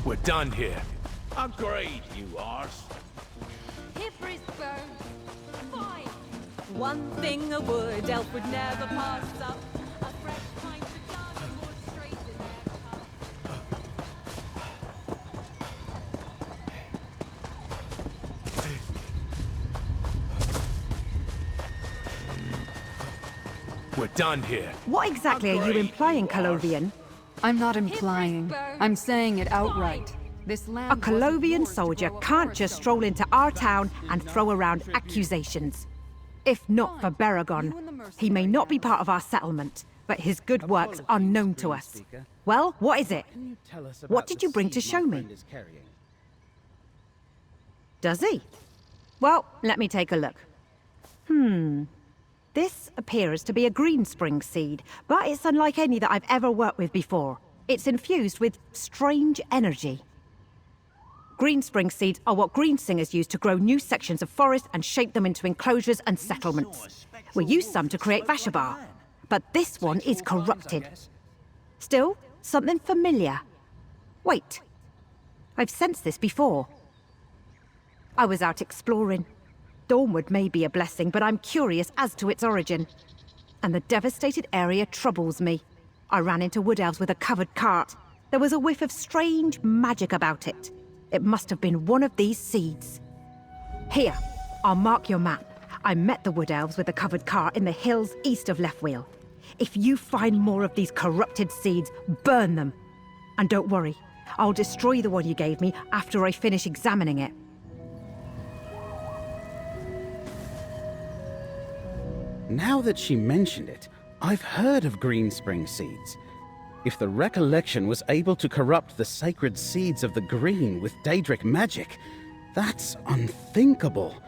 We're done here. Agreed, you arse. Hibris burn. Fine. One thing a wood elf would never pass up. A fresh pint of garden more straight than their cup. We're done here. What exactly are you implying, Colovian? I'm not implying. I'm saying it outright. This land A Colovian soldier can't just stroll into our town and throw around accusations. If not for Baragon, he may not be part of our settlement, but his good works are known to us. Well, what is it? What did you bring to show me? Does he? Well, let me take a look. This appears to be a green spring seed, but it's unlike any that I've ever worked with before. It's infused with strange energy. Green spring seeds are what green singers use to grow new sections of forest and shape them into enclosures and settlements. We use some to create Vashabar, but this one is corrupted. Still, something familiar. Wait, I've sensed this before. I was out exploring. Dawnwood may be a blessing, but I'm curious as to its origin. And the devastated area troubles me. I ran into wood elves with a covered cart. There was a whiff of strange magic about it. It must have been one of these seeds. Here, I'll mark your map. I met the wood elves with a covered cart in the hills east of Weald. If you find more of these corrupted seeds, burn them. And don't worry, I'll destroy the one you gave me after I finish examining it. Now that she mentioned it, I've heard of green spring seeds. If the recollection was able to corrupt the sacred seeds of the green with Daedric magic, that's unthinkable.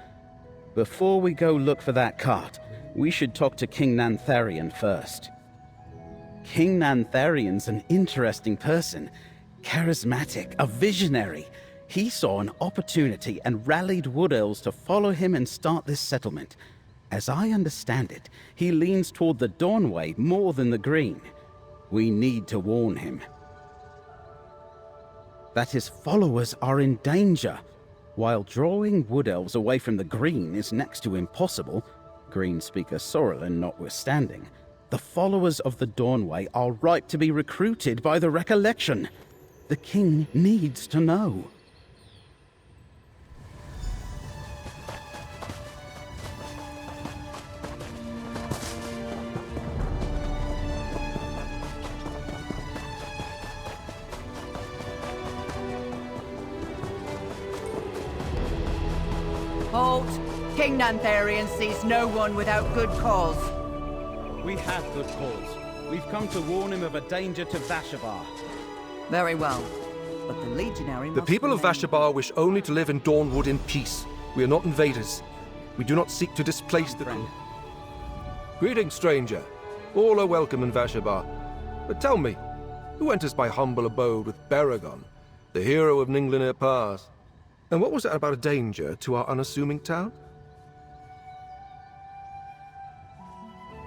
Before we go look for that cart, we should talk to King Nantharion first. King Nantharion's an interesting person, charismatic, a visionary. He saw an opportunity and rallied wood elves to follow him and start this settlement. As I understand it, he leans toward the Dawnway more than the Green. We need to warn him that his followers are in danger. While drawing wood elves away from the Green is next to impossible, Green speaker Sorrelin notwithstanding, the followers of the Dawnway are ripe to be recruited by the recollection. The king needs to know. Halt! King Nantharion sees no one without good cause. We have good cause. We've come to warn him of a danger to Vashabar. Very well. But the legionary The must people of remain- Vashabar wish only to live in Dawnwood in peace. We are not invaders. We do not seek to displace the Friend. Greetings, stranger. All are welcome in Vashabar. But tell me, who enters my humble abode with Baragon, the hero of Ninglinir Pass? And what was that about a danger to our unassuming town?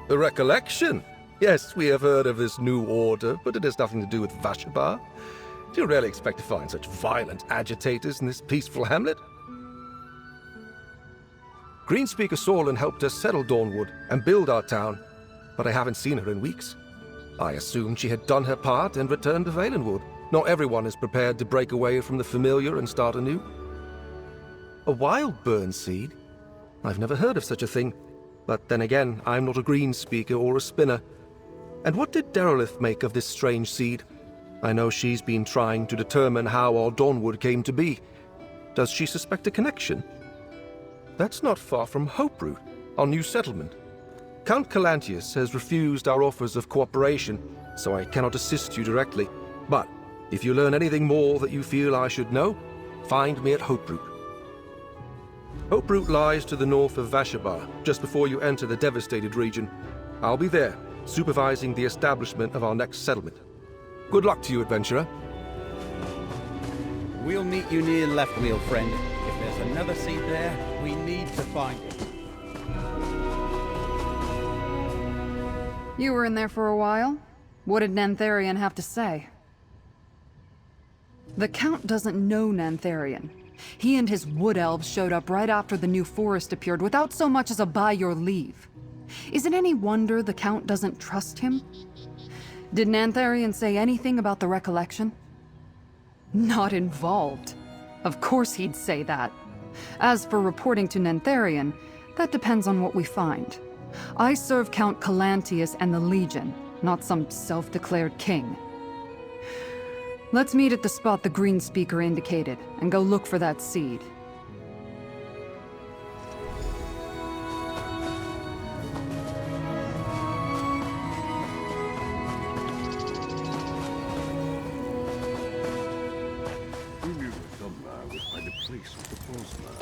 The recollection? Yes, we have heard of this new order, but it has nothing to do with Vashabar. Do you really expect to find such violent agitators in this peaceful hamlet? Greenspeaker Sorlin helped us settle Dawnwood and build our town, but I haven't seen her in weeks. I assumed she had done her part and returned to Valenwood. Not everyone is prepared to break away from the familiar and start anew. A wild burn seed? I've never heard of such a thing. But then again, I'm not a Greenspeaker or a spinner. And what did Derelith make of this strange seed? I know she's been trying to determine how our Dawnwood came to be. Does she suspect a connection? That's not far from Hoperoot, our new settlement. Count Calantius has refused our offers of cooperation, so I cannot assist you directly. But if you learn anything more that you feel I should know, find me at Hoperoot. Hoperoot lies to the north of Vashabar, just before you enter the devastated region. I'll be there, supervising the establishment of our next settlement. Good luck to you, adventurer. We'll meet you near Leftwheel, friend. If there's another seed there, we need to find it. You were in there for a while? What did Nantharian have to say? The Count doesn't know Nantharian. He and his wood elves showed up right after the new forest appeared without so much as a by your leave. Is it any wonder the Count doesn't trust him? Did Nantharian say anything about the recollection? Not involved. Of course he'd say that. As for reporting to Nantharian, that depends on what we find. I serve Count Calantius and the Legion, not some self-declared king. Let's meet at the spot the Green Speaker indicated, and go look for that seed. Who knew that Dunbar would find a place with the Bosmer?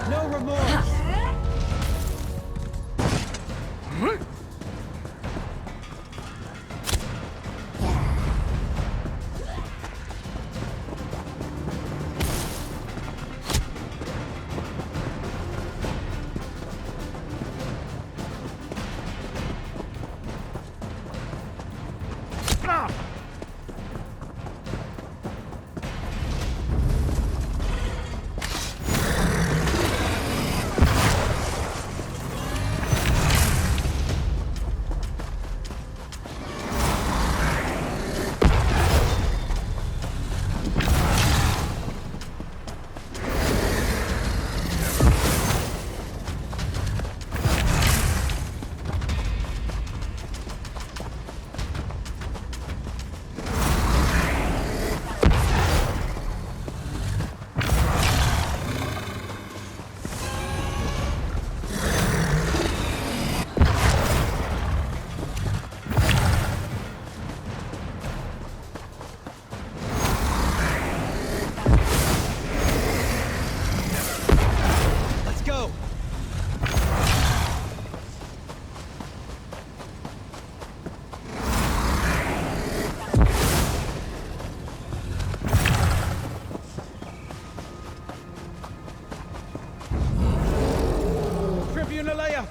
No remorse!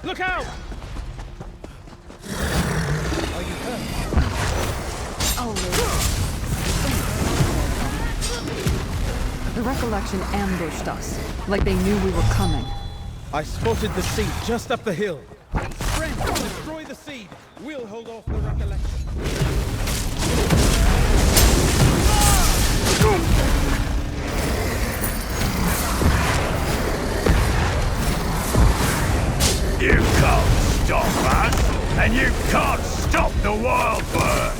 Look out! Are you hurt? The recollection ambushed us, like they knew we were coming. I spotted the seed just up the hill. Friend, destroy the seed. We'll hold off the recollection. You can't stop us, and you can't stop the wild bird!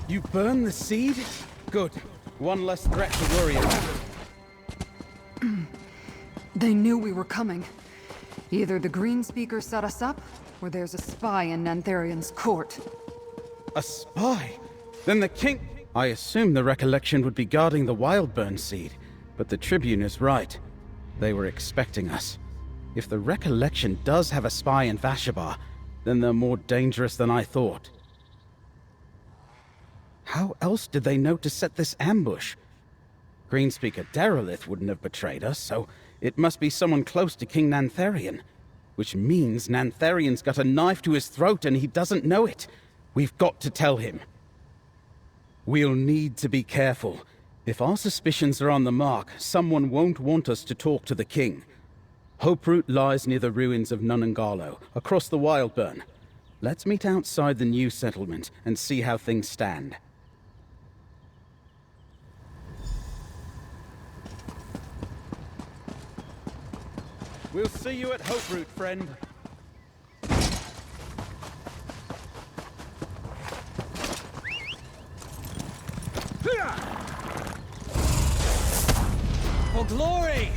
You burn the seed? Good. One less threat to worry about. They knew we were coming. Either the Green Speaker set us up, or there's a spy in Nantharian's court. A spy? Then the king... I assumed the recollection would be guarding the Wildburn seed, but the Tribune is right. They were expecting us. If the recollection does have a spy in Vashabar, then they're more dangerous than I thought. How else did they know to set this ambush? Greenspeaker Derelith wouldn't have betrayed us, so it must be someone close to King Nantharion. Which means Nantharion's got a knife to his throat and he doesn't know it. We've got to tell him. We'll need to be careful. If our suspicions are on the mark, someone won't want us to talk to the king. Hoperoot lies near the ruins of Nunangalo, across the Wildburn. Let's meet outside the new settlement and see how things stand. We'll see you at Hoperoot, friend. For glory!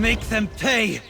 make them pay!